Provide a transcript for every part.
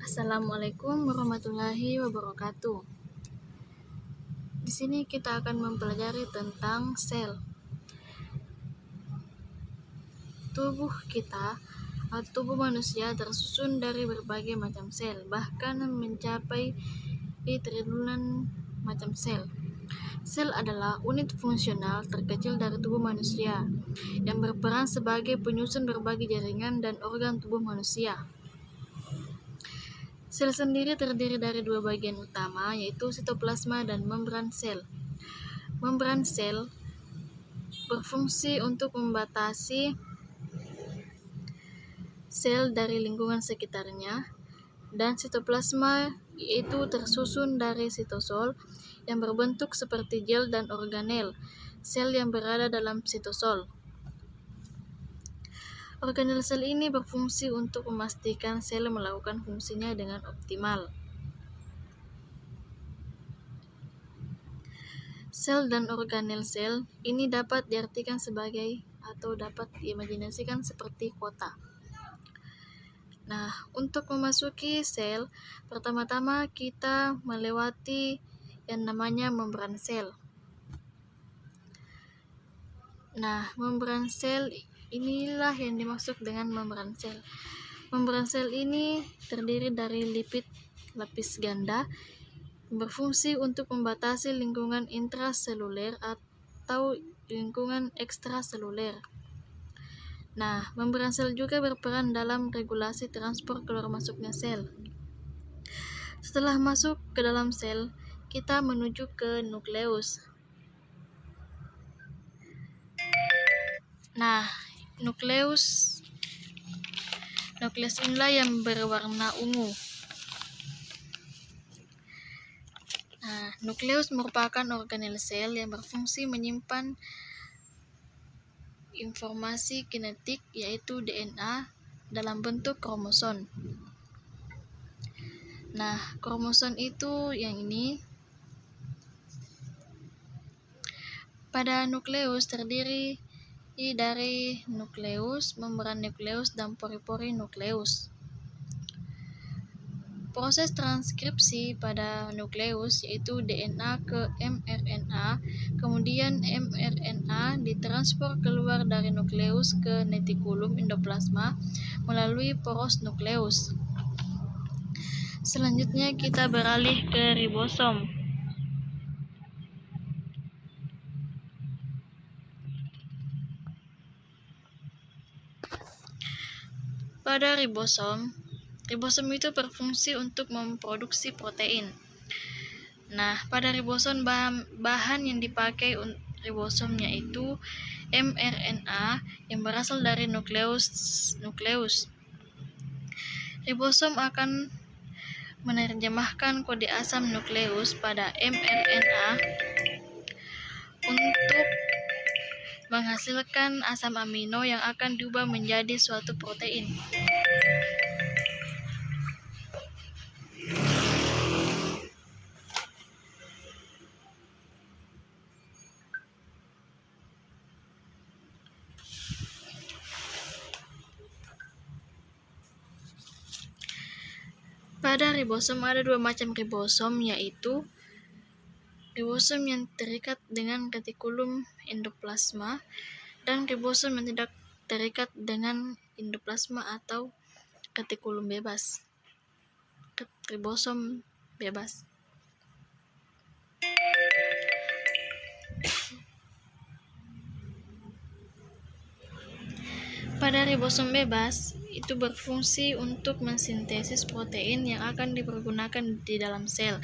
Assalamualaikum warahmatullahi wabarakatuh. Di sini kita akan mempelajari tentang sel. Tubuh kita atau tubuh manusia tersusun dari berbagai macam sel, bahkan mencapai triliunan macam sel. Sel adalah unit fungsional terkecil dari tubuh manusia yang berperan sebagai penyusun berbagai jaringan dan organ tubuh manusia. Sel sendiri terdiri dari dua bagian utama, yaitu sitoplasma dan membran sel. Membran sel berfungsi untuk membatasi sel dari lingkungan sekitarnya, dan sitoplasma yaitu tersusun dari sitosol yang berbentuk seperti gel dan organel sel yang berada dalam sitosol. Organel sel ini berfungsi untuk memastikan sel melakukan fungsinya dengan optimal. Sel dan organel sel ini dapat diartikan sebagai atau dapat diimajinasikan seperti kota. Nah, untuk memasuki sel, pertama-tama kita melewati yang namanya membran sel. Nah, membran sel inilah yang dimaksud dengan membran sel. Membran sel ini terdiri dari lipid lapis ganda yang berfungsi untuk membatasi lingkungan intraseluler atau lingkungan ekstraseluler. Nah, membran sel juga berperan dalam regulasi transport keluar masuknya sel. Setelah masuk ke dalam sel, kita menuju ke nukleus. Nah, nukleus inilah yang berwarna ungu. Nah, nukleus merupakan organel sel yang berfungsi menyimpan informasi genetik, yaitu DNA, dalam bentuk kromosom. Nah, kromosom itu yang ini. Pada nukleus terdiri dari nukleus, membran nukleus, dan pori-pori nukleus. Proses transkripsi pada nukleus yaitu DNA ke mRNA, kemudian mRNA ditransfer keluar dari nukleus ke retikulum endoplasma melalui poros nukleus. Selanjutnya kita beralih ke ribosom. Pada ribosom itu berfungsi untuk memproduksi protein. Nah, pada ribosom bahan yang dipakai ribosom yaitu mRNA yang berasal dari nukleus. Ribosom akan menerjemahkan kode asam nukleus pada mRNA untuk menghasilkan asam amino yang akan diubah menjadi suatu protein. Pada ribosom ada dua macam ribosom, yaitu ribosom yang terikat dengan retikulum endoplasma dan ribosom yang tidak terikat dengan endoplasma atau retikulum bebas. Ribosom bebas. Pada ribosom bebas itu berfungsi untuk mensintesis protein yang akan dipergunakan di dalam sel.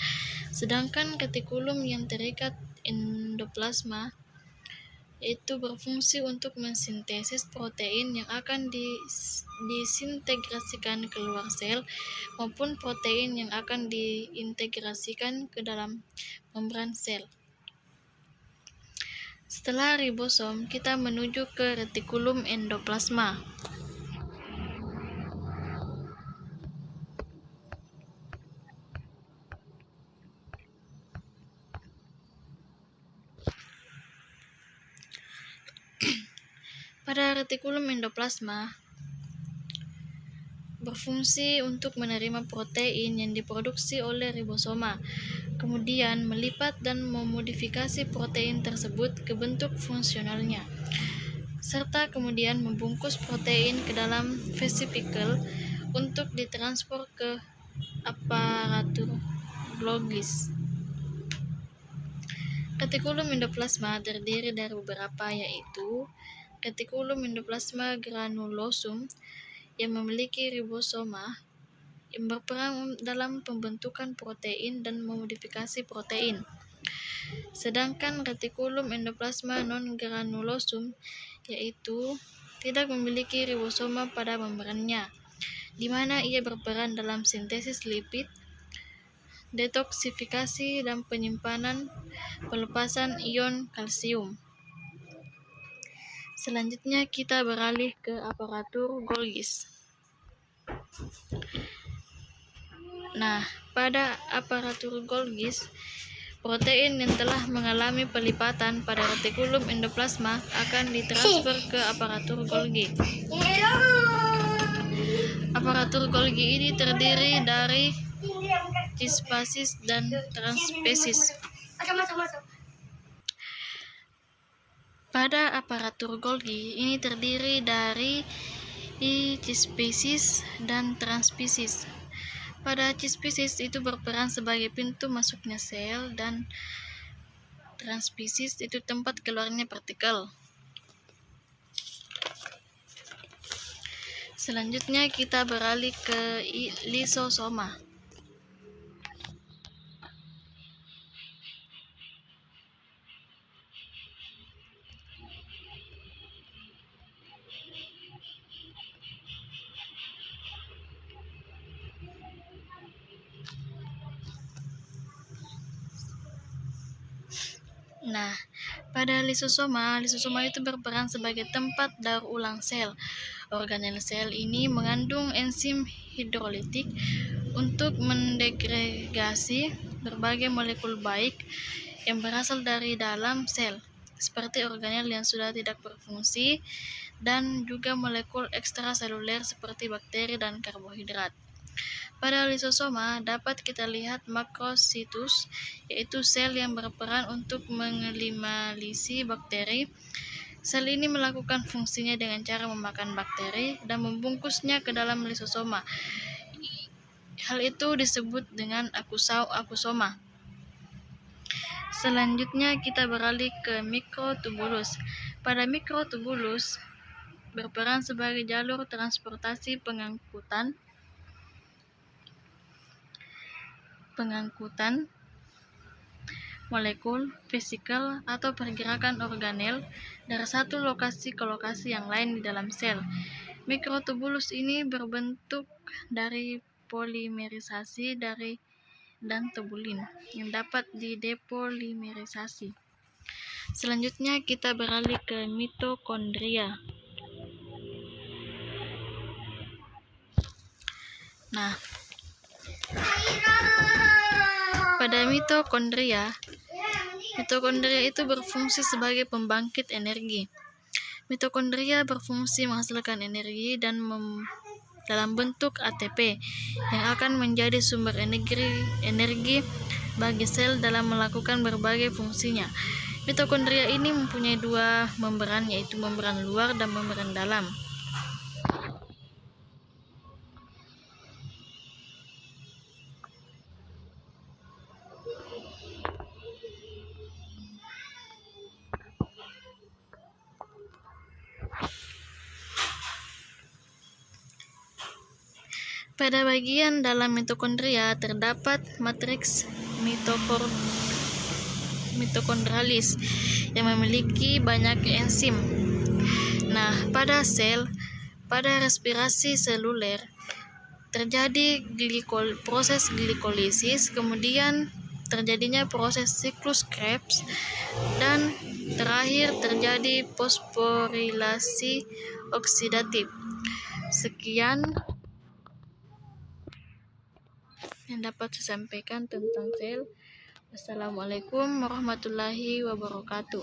Sedangkan retikulum yang terikat endoplasma itu berfungsi untuk mensintesis protein yang akan disintegrasikan keluar sel maupun protein yang akan diintegrasikan ke dalam membran sel. Setelah ribosom, kita menuju ke retikulum endoplasma. Pada retikulum endoplasma berfungsi untuk menerima protein yang diproduksi oleh ribosoma, kemudian melipat dan memodifikasi protein tersebut ke bentuk fungsionalnya, serta kemudian membungkus protein ke dalam vesikel untuk ditransfer ke aparatur Golgi. Retikulum endoplasma terdiri dari beberapa, yaitu retikulum endoplasma granulosum yang memiliki ribosoma yang berperan dalam pembentukan protein dan memodifikasi protein. Sedangkan retikulum endoplasma non-granulosum yaitu tidak memiliki ribosoma pada membrannya, di mana ia berperan dalam sintesis lipid, detoksifikasi, dan penyimpanan pelepasan ion kalsium. Selanjutnya kita beralih ke aparatur Golgi. Nah, pada aparatur Golgi, protein yang telah mengalami pelipatan pada retikulum endoplasma akan ditransfer ke aparatur Golgi. Aparatur Golgi ini terdiri dari cispasis dan transpesis. Pada aparatur Golgi ini terdiri dari cispasis dan transpesis. Pada cispasis itu berperan sebagai pintu masuknya sel dan transpesis itu tempat keluarnya partikel. Selanjutnya kita beralih ke lisosoma. Nah, pada lisosoma itu berperan sebagai tempat daur ulang sel. Organel sel ini mengandung enzim hidrolitik untuk mendegradasi berbagai molekul baik yang berasal dari dalam sel, seperti organel yang sudah tidak berfungsi, dan juga molekul ekstraseluler seperti bakteri dan karbohidrat. Pada lisosoma dapat kita lihat makrositus, yaitu sel yang berperan untuk mengeliminasi bakteri. Sel ini melakukan fungsinya dengan cara memakan bakteri dan membungkusnya ke dalam lisosoma. Hal itu disebut dengan akusoma. Selanjutnya kita beralih ke mikrotubulus. Pada mikrotubulus berperan sebagai jalur transportasi pengangkutan molekul, vesikel, atau pergerakan organel dari satu lokasi ke lokasi yang lain di dalam sel. Mikrotubulus ini berbentuk dari polimerisasi dan tubulin yang dapat didepolimerisasi. Selanjutnya kita beralih ke mitokondria. Nah, pada mitokondria itu berfungsi sebagai pembangkit energi. Mitokondria berfungsi menghasilkan energi dan dalam bentuk ATP yang akan menjadi sumber energi bagi sel dalam melakukan berbagai fungsinya. Mitokondria ini mempunyai dua membran, yaitu membran luar dan membran dalam. Pada bagian dalam mitokondria terdapat matriks mitokondralis yang memiliki banyak enzim. Nah, pada respirasi seluler terjadi proses glikolisis, kemudian terjadinya proses siklus Krebs, dan terakhir terjadi fosforilasi oksidatif. Sekian yang dapat saya sampaikan tentang sel. Wassalamualaikum warahmatullahi wabarakatuh.